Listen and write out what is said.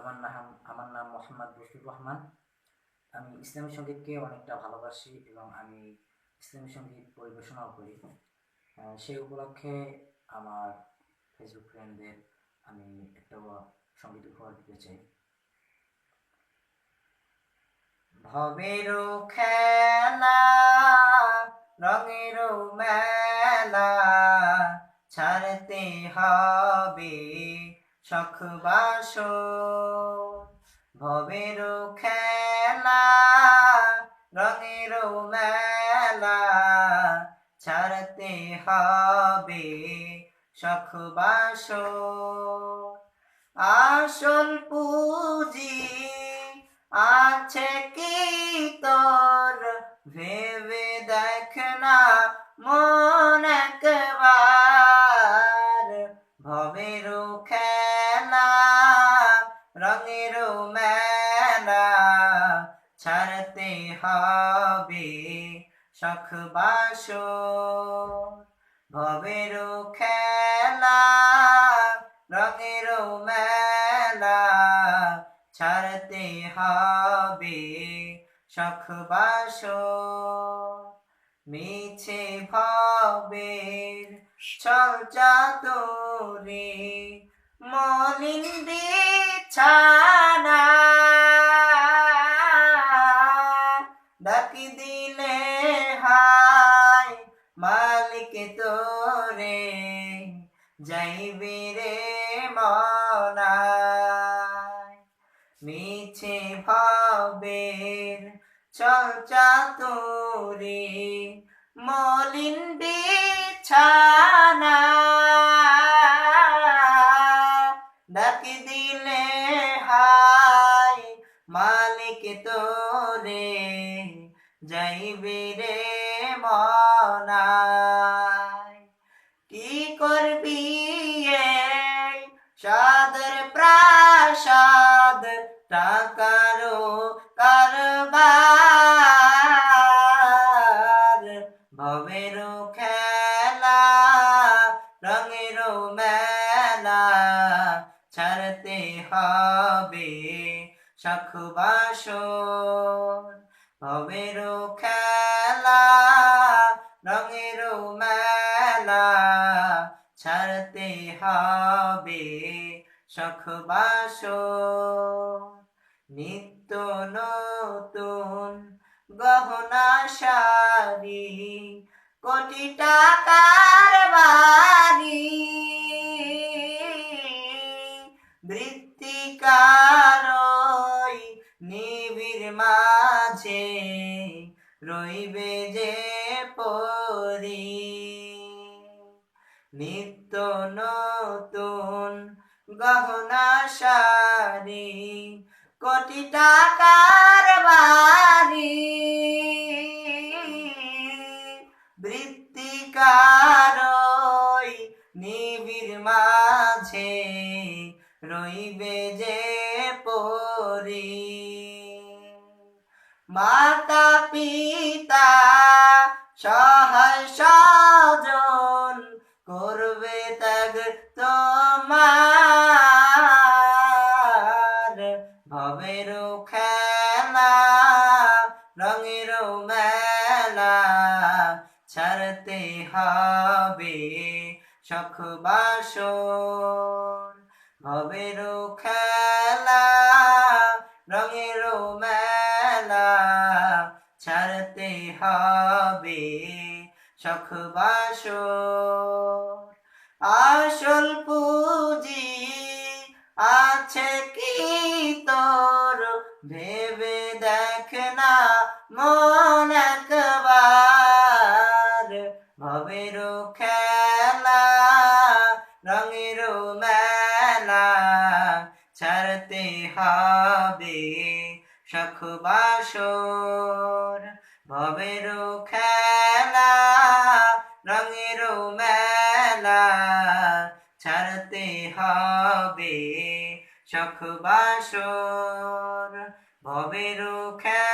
আমার নাম মোহাম্মদ বশির রহমান। আমি ইসলামী সঙ্গীতকে অনেকটা ভালোবাসি এবং আমি ইসলামী সঙ্গীত পরিবেশনাও করি। সেই উপলক্ষে আমার ফেসবুক ফ্রেন্ডদের আমি একটা সঙ্গীত উপহার দিতে চাই। ভবেরও খেলা, রঙেরও মেলা, ছাড়তে হবে শখ বাসর। ভবেরও খেলা, রঙেরও মেলা, ছাড়তে হবে শখ বাসর। আসল পুঁজি আছে কি তোর, ভেবে দেখ না মন একবার। ভবেরও খেলা, রঙেরও মেলা, ছাড়তে হবে শখ বাসর। ভবেরও খেলা, রঙেরও মেলা, ছাড়তে হবে শখ বাসর। মিছে ভবের ছল চাতুরি, মলিন বিছানা, ডাকি দিলে হায় মালিক তোরে, যাইবে রে মনায়। মিছে ভবের ছল চাতুরি, মলিন বিছানা, ডাকি দিলে হায় মালিক তোরে, যাইবে রে মনায়। কি করবি এই সাদের প্রাসাদ, টাকারও কারবার। ভবেরও খেলা, রঙেরও মেলা, ছাড়তে হবে শখ বাসর। ভবেরও খেলা, রঙেরও মেলা, ছাড়তে হবে শখ বাসর। নিত্য নতুন গহনা শাড়ি, কোটি টাকার বাড়ি, বৃত্তিকার ওই নিবিড় মাঝে, রইবে যে পরি। নিত্য নতুন গহনা শাড়ি, কোটি টাকার বাড়ি, বৃত্তিকার ওই নিবিড় মাঝে, রইবে যে পরি। মাতা পিতা সহায় স্বজন, করবে ত্যাগ তোমার। ভবেরও খেলা, রঙেরও মেলা, ছাড়তে হবে শখ বাসর। ভবেরও খেলা, রঙেরও মেলা, ছাড়তে হবে শখ বাসর। আসল পুঁজি আছে কি তোর, ভেবে দেখ না মন একবার। ভবেরও খেলা, রঙেরও মেলা, ছাড়তে হবে শখ বাসর। ভবেরও খেলা, রঙেরও মেলা, ছাড়তে হবে শখ বাসর। ভবেরও খেলা।